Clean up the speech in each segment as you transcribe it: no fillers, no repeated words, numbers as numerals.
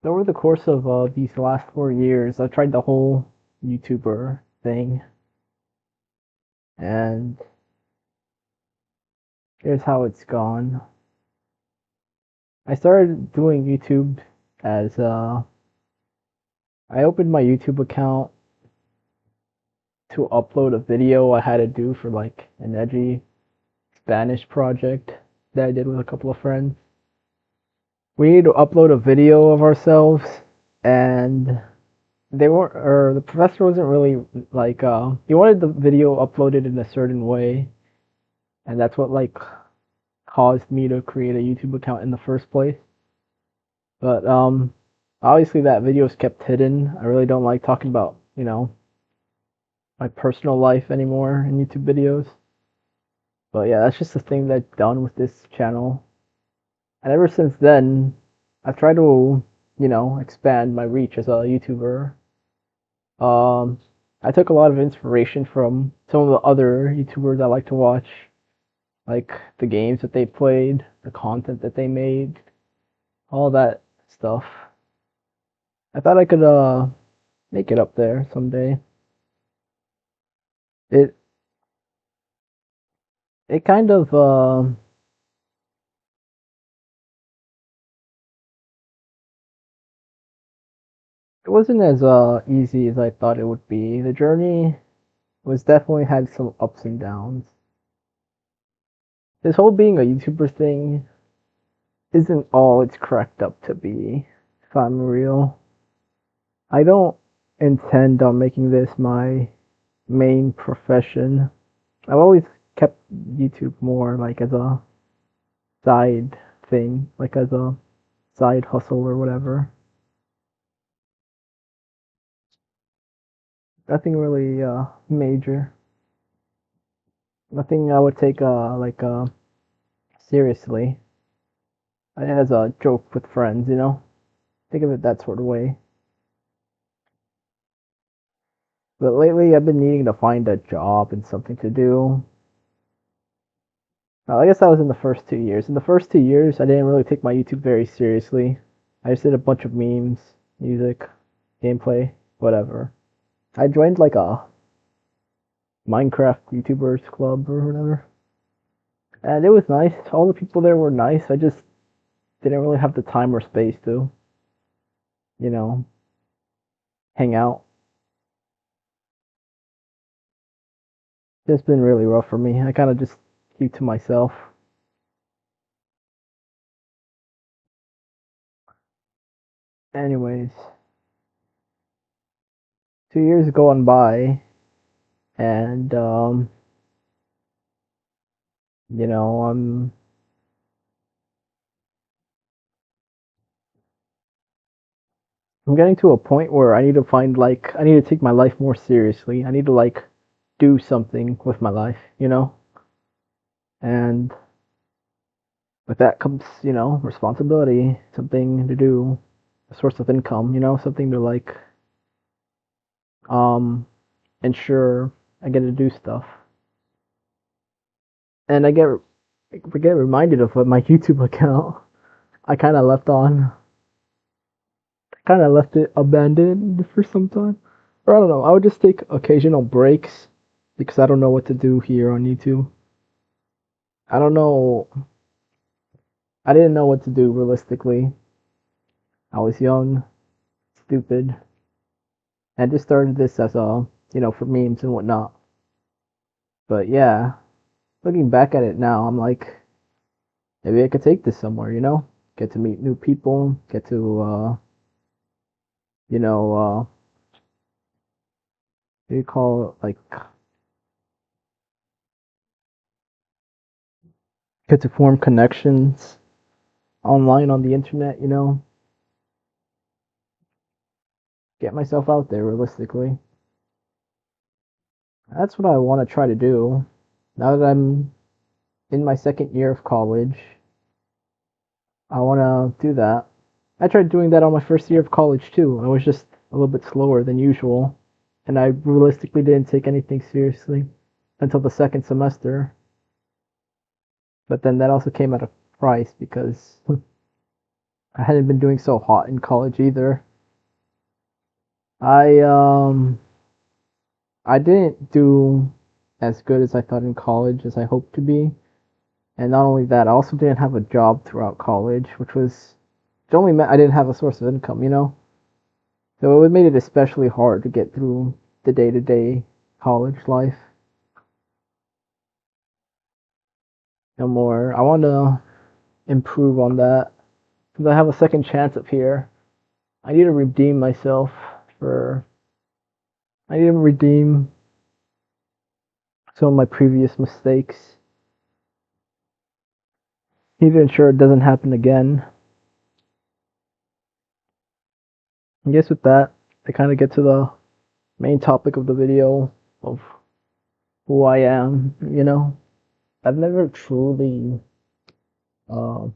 Over the course of these last 4 years, I tried the whole YouTuber thing, and here's how it's gone. I started doing YouTube as I opened my YouTube account to upload a video I had to do for like an edgy Spanish project that I did with a couple of friends. We needed to upload a video of ourselves, and they weren't, or the professor wasn't really like, he wanted the video uploaded in a certain way, and that's what like caused me to create a YouTube account in the first place. But obviously that video's kept hidden. I really don't like talking about, my personal life anymore in YouTube videos. But yeah, that's just the thing that I've done with this channel. And ever since then, I've tried to, expand my reach as a YouTuber. Um, I took a lot of inspiration from some of the other YouTubers I like to watch, like the games that they played, the content that they made, all that stuff. I thought I could make it up there someday. It it kind of it wasn't as easy as I thought it would be. The journey was definitely had some ups and downs. This whole being a YouTuber thing isn't all it's cracked up to be, if I'm real. I don't intend on making this my main profession. I've always kept YouTube more like as a side thing, like as a side hustle or whatever. Nothing really major. Nothing I would take seriously. As a joke with friends, Think of it that sort of way. But lately I've been needing to find a job and something to do. I guess that was in the first 2 years. In the first 2 years, I didn't really take my YouTube very seriously. I just did a bunch of memes, music, gameplay, whatever. I joined like a Minecraft YouTubers club or whatever. And it was nice. All the people there were nice. I just didn't really have the time or space to, you know, hang out. It's been really rough for me. I kind of just keep to myself. Anyways, 2 years going by, and you know, I'm getting to a point where I need to find like I need to take my life more seriously. I need to like do something with my life, And with that comes, responsibility, something to do, a source of income, something to like um ensure I get to do stuff. And I get reminded of what my YouTube account I kind of left it abandoned for some time. Or I don't know, I would just take occasional breaks because I don't know what to do here on YouTube. I don't know, I didn't know what to do realistically. I was young, stupid, and just started this as for memes and whatnot. But yeah, looking back at it now, I'm like, maybe I could take this somewhere, Get to meet new people, get to, you know, what do you call it? Like, get to form connections online on the internet, get myself out there realistically. That's what I want to try to do. Now that I'm in my second year of college, I want to do that. I tried doing that on my first year of college too. I was just a little bit slower than usual, and I realistically didn't take anything seriously until the second semester. But then that also came at a price because I hadn't been doing so hot in college either. I um I didn't do as good as I thought in college as I hoped to be. And not only that, I also didn't have a job throughout college, which only meant I didn't have a source of income, you know? So it made it especially hard to get through the day-to-day college life. No more. I want to improve on that because I have a second chance up here. I need to redeem myself for. I need to redeem some of my previous mistakes. Need to ensure it doesn't happen again. I guess with that, I kind of get to the main topic of the video of who I am. You know, I've never truly, uh,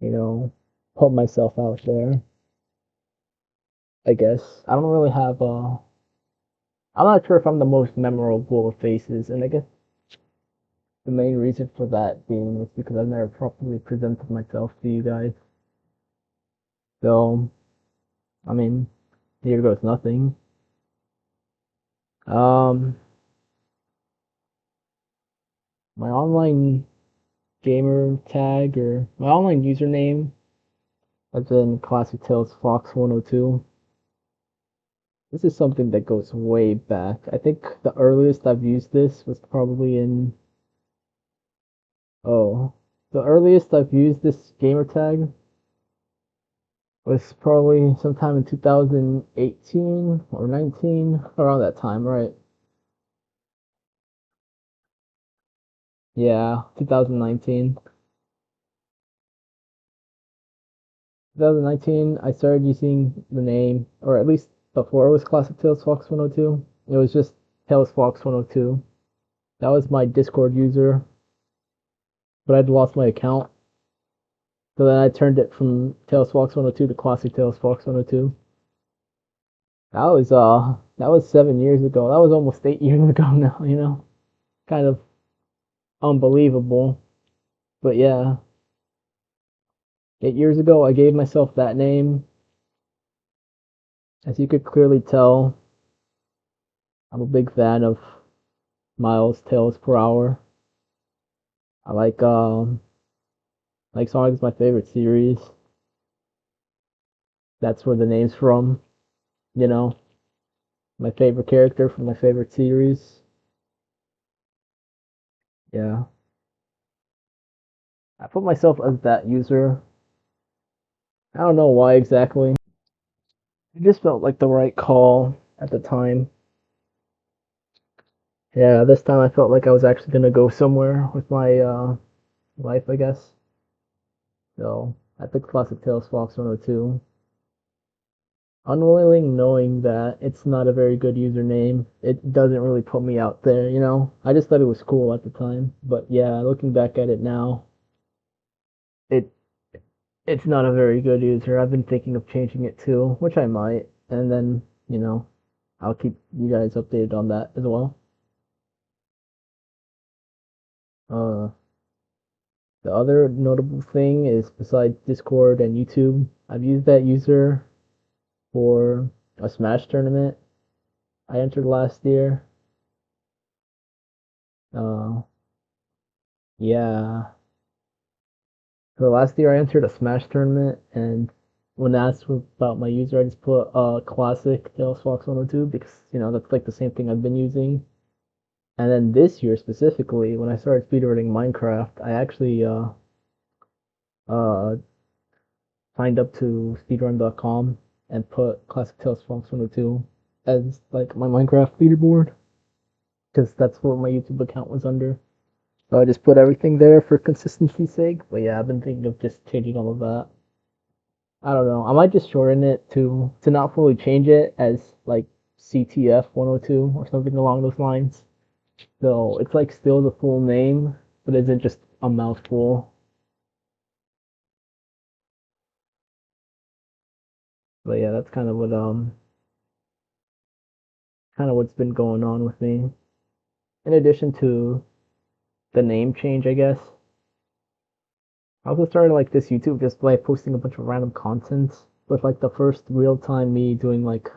you know, put myself out there. I guess I don't really have a. I'm not sure if I'm the most memorable of faces, and I guess the main reason for that being is because I've never properly presented myself to you guys. So, I mean, here goes nothing. Um, my online gamer tag or my online username has been Classic Tales Fox 102. This is something that goes way back. I think the earliest I've used this was probably in oh, the earliest I've used this gamer tag was probably sometime in 2018 or 19, around that time, right? Yeah, 2019. 2019, I started using the name, or at least before it was Classic Tales Fox 102. It was just Tales Fox 102. That was my Discord user, but I'd lost my account. So then I turned it from Tales Fox 102 to Classic Tales Fox 102. That was 7 years ago. That was almost 8 years ago now, you know? Kind of unbelievable. But yeah, 8 years ago I gave myself that name. As you could clearly tell, I'm a big fan of Miles Tales Per Hour. I like Sonic's my favorite series. That's where the name's from, you know. My favorite character from my favorite series. Yeah. I put myself as that user. I don't know why exactly. It just felt like the right call at the time. Yeah, this time I felt like I was actually gonna go somewhere with my life, I guess. So I picked Classic Tales Fox 102. Unwilling knowing that it's not a very good username. It doesn't really put me out there, you know? I just thought it was cool at the time. But yeah, looking back at it now, it it's not a very good user. I've been thinking of changing it too, which I might. And then, I'll keep you guys updated on that as well. Uh the other notable thing is besides Discord and YouTube, I've used that user for a Smash tournament I entered last year. Uh yeah, so last year I entered a Smash tournament, and when asked about my user, I just put classic Tales Fox 102 because that's like the same thing I've been using. And then this year specifically, when I started speedrunning Minecraft, I actually uh signed up to speedrun.com and put classic Tales Fox 102 as like my Minecraft leaderboard because that's what my YouTube account was under. So I just put everything there for consistency's sake. But yeah, I've been thinking of just changing all of that. I don't know. I might just shorten it to not fully change it as like CTF 102 or something along those lines. So it's like still the full name, but isn't just a mouthful. But yeah, that's kind of what's been going on with me. In addition to the name change, I guess. I also started like this YouTube just by posting a bunch of random content with like the first real time me doing like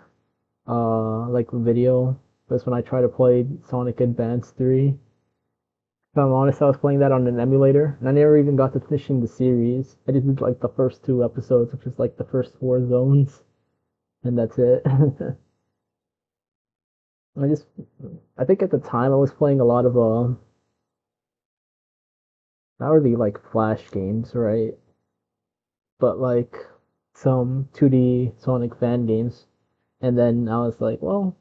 video was when I tried to play Sonic Advance 3. If I'm honest, I was playing that on an emulator, and I never even got to finishing the series. I just did like the first two episodes, which is like the first four zones, and that's it. I just, I think at the time I was playing a lot of not really like Flash games, right? But like some 2D Sonic fan games, and then I was like, well,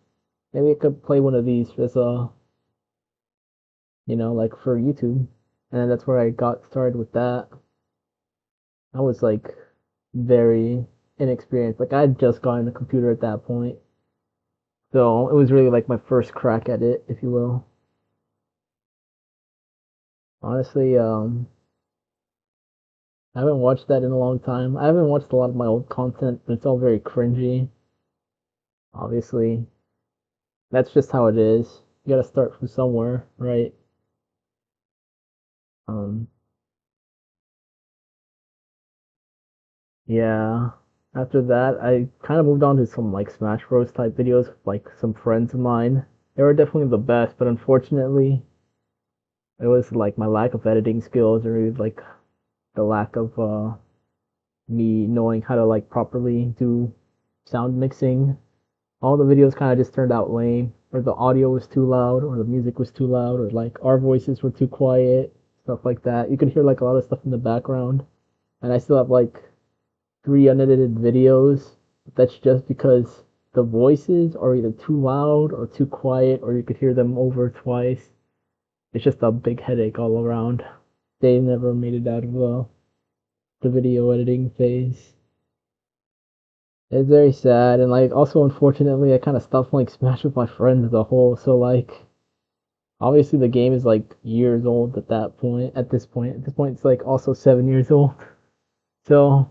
maybe I could play one of these as like for YouTube, and that's where I got started with that. I was like very inexperienced. Like I had just gotten a computer at that point. So it was really like my first crack at it, if you will. Honestly, I haven't watched that in a long time. I haven't watched a lot of my old content, but it's all very cringy. Obviously, that's just how it is. You gotta start from somewhere, right? Um, yeah. After that, I kind of moved on to some like Smash Bros type videos with like some friends of mine. They were definitely the best, but unfortunately, it was like my lack of editing skills or like the lack of me knowing how to like properly do sound mixing. All the videos kind of just turned out lame, or the audio was too loud, or the music was too loud, or like our voices were too quiet, stuff like that. You could hear like a lot of stuff in the background, and I still have like three unedited videos. That's just because the voices are either too loud or too quiet, or you could hear them over twice. It's just a big headache all around. They never made it out of the video editing phase. It's very sad, and like also unfortunately I kind of stopped playing Smash with my friends as a whole. So like obviously the game is like years old at that point. At this point it's like also 7 years old. So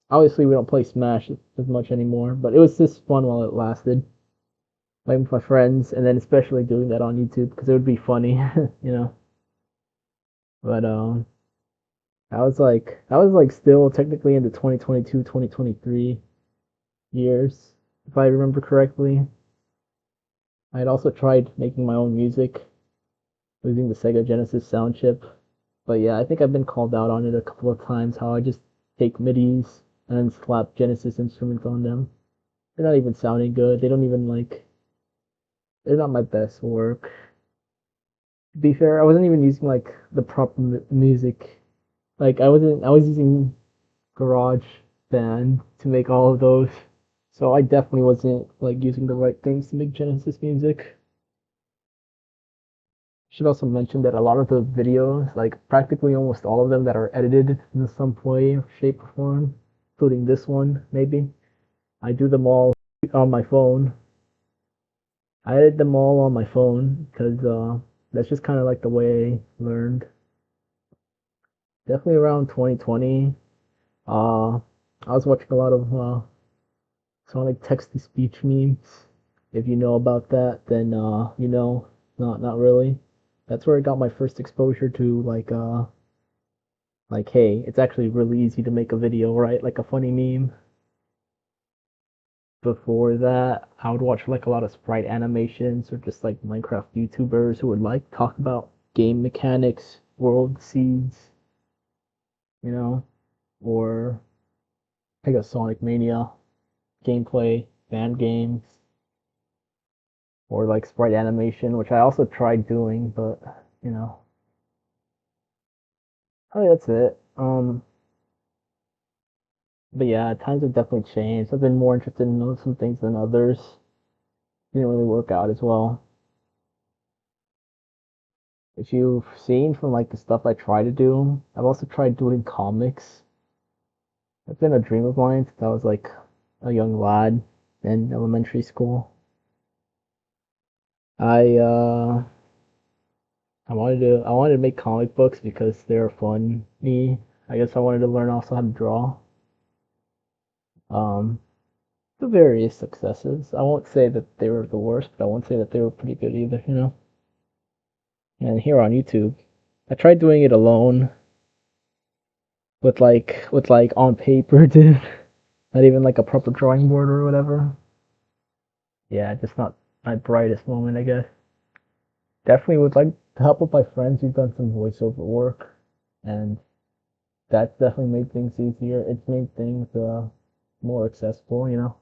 obviously we don't play Smash as much anymore. But it was just fun while it lasted, playing with my friends, and then especially doing that on YouTube because it would be funny, you know. But I was like still technically in the 2022 2023 years, if I remember correctly. I had also tried making my own music using the Sega Genesis sound chip. But yeah, I think I've been called out on it a couple of times how I just take MIDIs and then slap Genesis instruments on them. They're not even sounding good. They don't even like, they're not my best work. To be fair, I wasn't even using like the proper music. Like I was using Garage Band to make all of those. So I definitely wasn't like using the right things to make Genesis music. Should also mention that a lot of the videos, like practically almost all of them that are edited in some way, shape, or form, including this one, maybe, I do them all on my phone. I edit them all on my phone because that's just kind of like the way I learned. Definitely around 2020, uh, I was watching a lot of Sonic text-to-speech memes. If you know about that, then you know, not really. That's where I got my first exposure to like, hey, it's actually really easy to make a video, right? Like a funny meme. Before that, I would watch like a lot of sprite animations or just like Minecraft YouTubers who would like talk about game mechanics, world seeds, you know, or like a Sonic Mania gameplay, fan games, or like sprite animation, which I also tried doing, but you know, oh, that's it. But yeah, times have definitely changed. I've been more interested in some things than others. Didn't really work out as well. If you've seen from like the stuff I try to do, I've also tried doing comics. It's been a dream of mine since I was like a young lad in elementary school. I uh I wanted to make comic books because they're funny. I guess I wanted to learn also how to draw. Um the various successes. I won't say that they were the worst, but I won't say that they were pretty good either, you know. And here on YouTube, I tried doing it alone. with like on paper, dude. Not even like a proper drawing board or whatever. Yeah, just not my brightest moment, I guess. Definitely would like to help with my friends who've done some voiceover work, and that's definitely made things easier. It's made things more accessible, you know.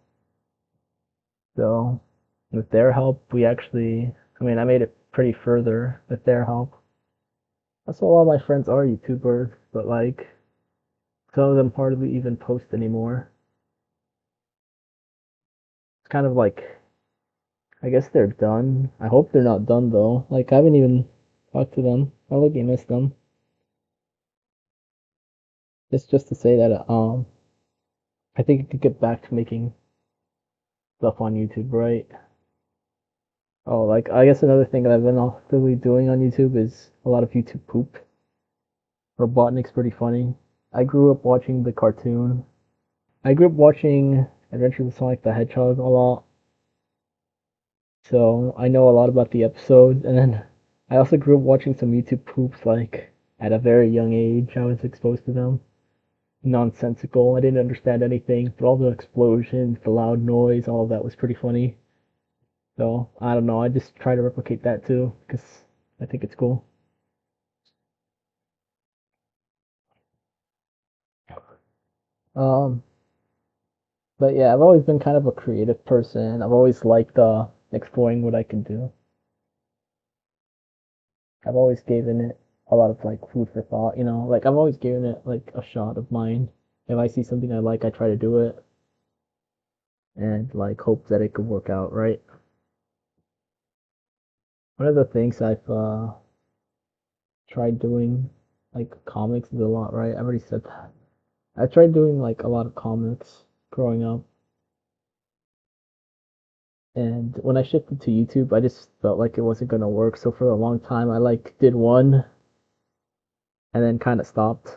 So with their help, we actually, I mean, I made it pretty further with their help. That's a lot of my friends are YouTubers, but like some of them hardly even post anymore. It's kind of like, I guess they're done. I hope they're not done though. Like I haven't even talked to them. I look, I miss them. It's just to say that I think I could get back to making stuff on YouTube, right? Oh, like I guess another thing that I've been actively doing on YouTube is a lot of YouTube poop. Robotnik's pretty funny. I grew up watching the cartoon. I grew up watching Adventures of Sonic the Hedgehog a lot, so I know a lot about the episodes. And then I also grew up watching some YouTube poops like at a very young age. I was exposed to them. Nonsensical. I didn't understand anything, but all the explosions, the loud noise, all of that was pretty funny. So I don't know. I just try to replicate that too because I think it's cool. Um, but yeah, I've always been kind of a creative person. I've always liked exploring what I can do. I've always given it a lot of like food for thought, you know. Like I've always given it like a shot of mine. If I see something I like, I try to do it and like hope that it could work out, right? One of the things I've tried doing like comics is a lot, right? I already said that. I tried doing like a lot of comics growing up, and when I shifted to YouTube, I just felt like it wasn't gonna work. So for a long time, I like did one and then kind of stopped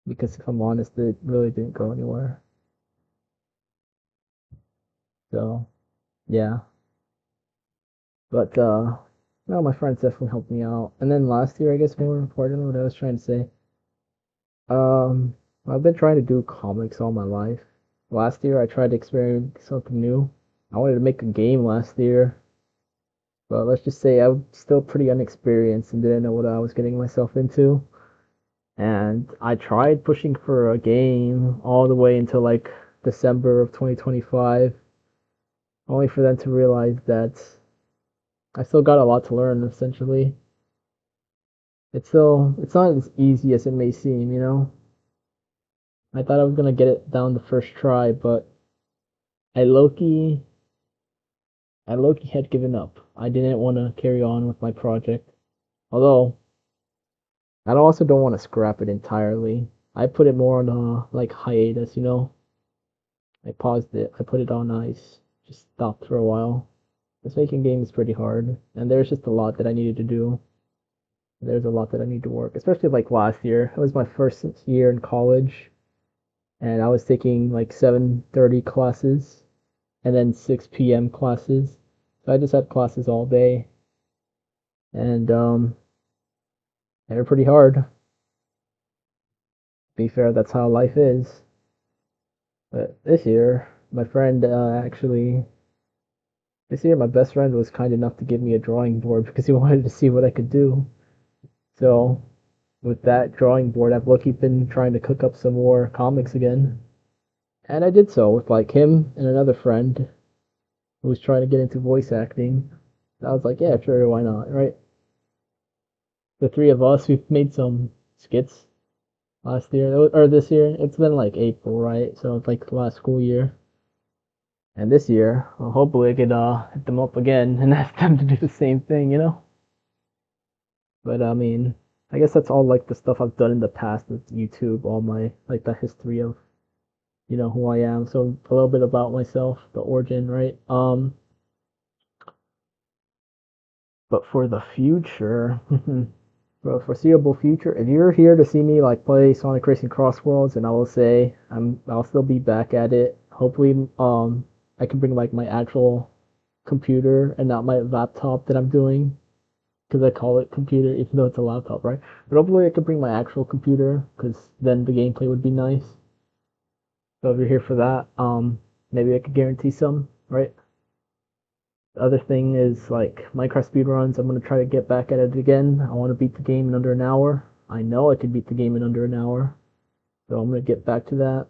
because if I'm honest, it really didn't go anywhere. So yeah, but no, my friends definitely helped me out. And then last year, I guess more important, what I was trying to say, um, I've been trying to do comics all my life. Last year, I tried to experiment something new. I wanted to make a game last year, but let's just say I was still pretty unexperienced and didn't know what I was getting myself into. And I tried pushing for a game all the way until like December of 2025, only for them to realize that I still got a lot to learn essentially. It's not as easy as it may seem, you know? I thought I was gonna get it down the first try, but I Loki I Loki had given up. I didn't want to carry on with my project. Although I also don't want to scrap it entirely. I put it more on like hiatus, you know. I paused it. I put it on ice. Just stopped for a while. This making games is pretty hard, and there's just a lot that I needed to do. There's a lot that I need to work, especially like last year. It was my first year in college, and I was taking like 7:30 classes and then 6 p.m. classes. So I just had classes all day, and they were pretty hard. To be fair, that's how life is. But this year, my friend actually, this year my best friend was kind enough to give me a drawing board because he wanted to see what I could do. So with that drawing board, I've lucky been trying to cook up some more comics again. And I did so with like him and another friend who was trying to get into voice acting. I was like, yeah, sure, why not, right? The three of us, we've made some skits last year or this year. It's been like April, right? So it's like the last school year. And this year, well, hopefully I could hit them up again and ask them to do the same thing, you know? But I mean, I guess that's all like the stuff I've done in the past with YouTube, all my like the history of who I am. So a little bit about myself, the origin, right? But for the future, for the foreseeable future, if you're here to see me like play Sonic Racing Cross Worlds, and I will say I'll still be back at it. Hopefully, I can bring like my actual computer and not my laptop that I'm doing. because I call it computer, even though it's a laptop, right? But hopefully I could bring my actual computer, because then the gameplay would be nice. So if you're here for that, maybe I could guarantee some, right? The other thing is like Minecraft speedruns. I'm gonna try to get back at it again. I want to beat the game in under an hour. I know I could beat the game in under an hour, so I'm gonna get back to that.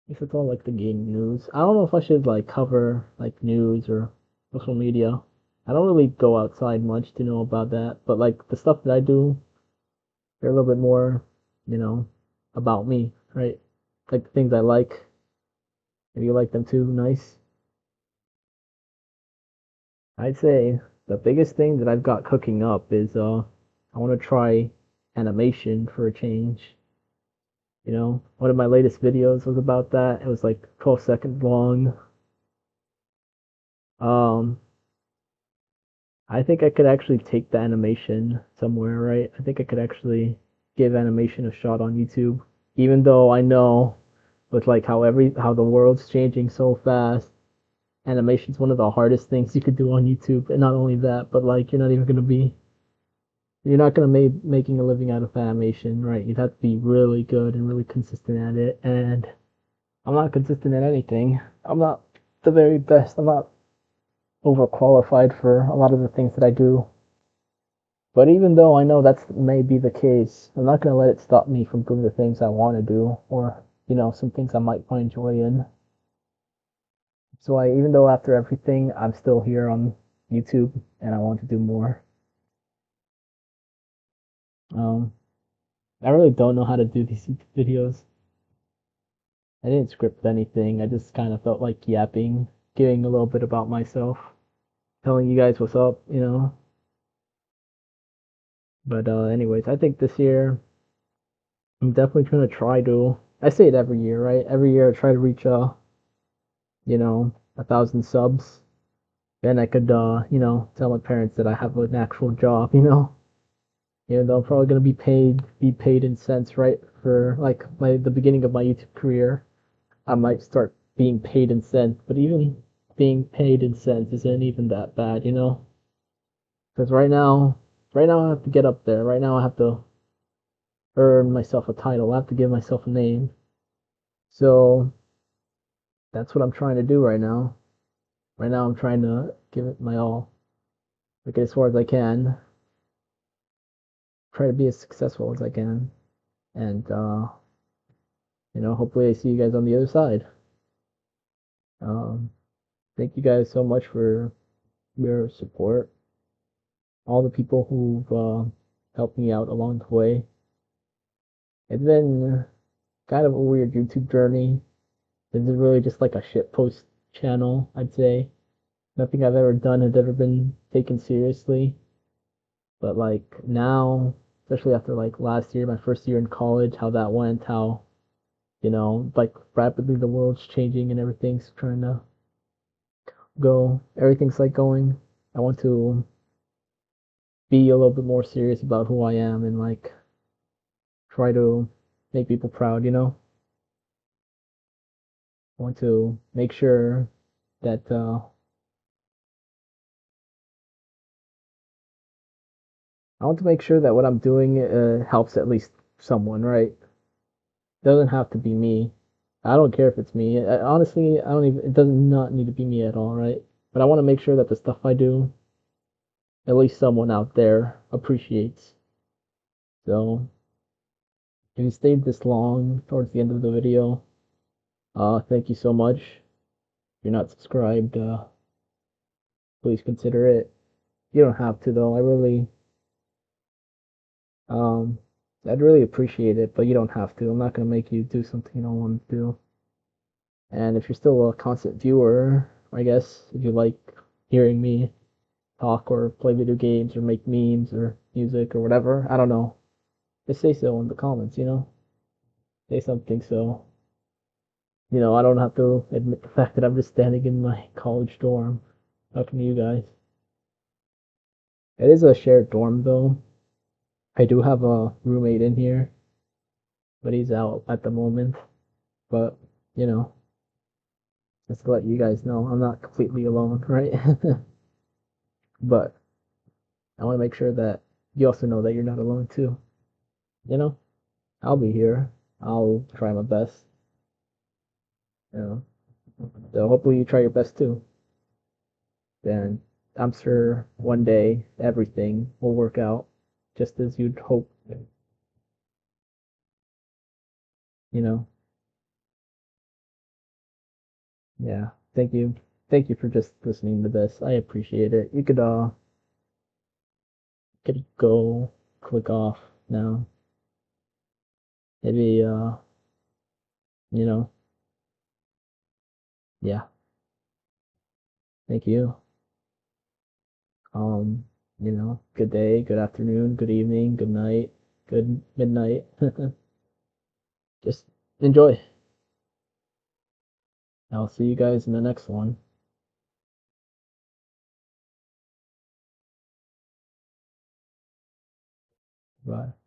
If it's all like the game news, I don't know if I should like cover like news or social media. I don't really go outside much to know about that, but like the stuff that I do, they're a little bit more, you know, about me, right? Like the things I like. If you like them too, nice. I'd say the biggest thing that I've got cooking up is I want to try animation for a change. One of my latest videos was about that. It was like 12 seconds long. Um, I think I could actually take the animation somewhere, right? I think I could actually give animation a shot on YouTube, even though I know with like how the world's changing so fast, animation's one of the hardest things you could do on YouTube. And not only that, but like you're not gonna make making a living out of animation, right? You'd have to be really good and really consistent at it. And I'm not consistent at anything. I'm not the very best. I'm not overqualified for a lot of the things that I do. But even though I know that's may be the case, I'm not gonna let it stop me from doing the things I want to do, or some things I might find joy in. So even though after everything, I'm still here on YouTube and I want to do more. Um, I really don't know how to do these videos. I didn't script anything. I just kind of felt like yapping, giving a little bit about myself, telling you guys what's up. But anyways, I think this year I'm definitely gonna try to. I say it every year, right? Every year I try to reach 1,000 subs. Then I could tell my parents that I have an actual job. Even though I'm probably gonna be paid in cents, right? For like the beginning of my YouTube career, I might start being paid in cents, but even being paid in cents isn't even that bad. Because right now I have to get up there. Right now I have to earn myself a title. I have to give myself a name. So that's what I'm trying to do right now. Right now I'm trying to give it my all, make it as far as I can, try to be as successful as I can, and hopefully I see you guys on the other side. Um, Thank you guys so much for your support. All the people who've helped me out along the way. It's been kind of a weird YouTube journey. This is really just like a shitpost channel, I'd say. Nothing I've ever done has ever been taken seriously. But like now, especially after like last year, my first year in college, how that went, how, like rapidly the world's changing and everything's trying to everything's like going. I want to be a little bit more serious about who I am and like try to make people proud. I want to make sure that what I'm doing helps at least someone, right? It doesn't have to be me. I don't care if it's me. Honestly, I don't even. It does not need to be me at all, right? But I want to make sure that the stuff I do, at least someone out there appreciates. So, if you stayed this long towards the end of the video, thank you so much. If you're not subscribed, please consider it. You don't have to though. Um, I'd really appreciate it, but you don't have to. I'm not gonna make you do something you don't want to do. And if you're still a constant viewer, I guess if you like hearing me talk or play video games or make memes or music or whatever, I don't know. Just say so in the comments. Say something so I don't have to admit the fact that I'm just standing in my college dorm talking to you guys. It is a shared dorm though. I do have a roommate in here, but he's out at the moment. But, you know, just to let you guys know, I'm not completely alone, right? But I want to make sure that you also know that you're not alone too. You know, I'll be here. I'll try my best. You know, so hopefully you try your best too. Then I'm sure one day everything will work out just as you'd hope. You know, yeah. Thank you for just listening to this. I appreciate it. You could go click off now. Maybe you know, yeah. Thank you. Um, good day, good afternoon, good evening, good night, good midnight. Just enjoy. I'll see you guys in the next one. Bye.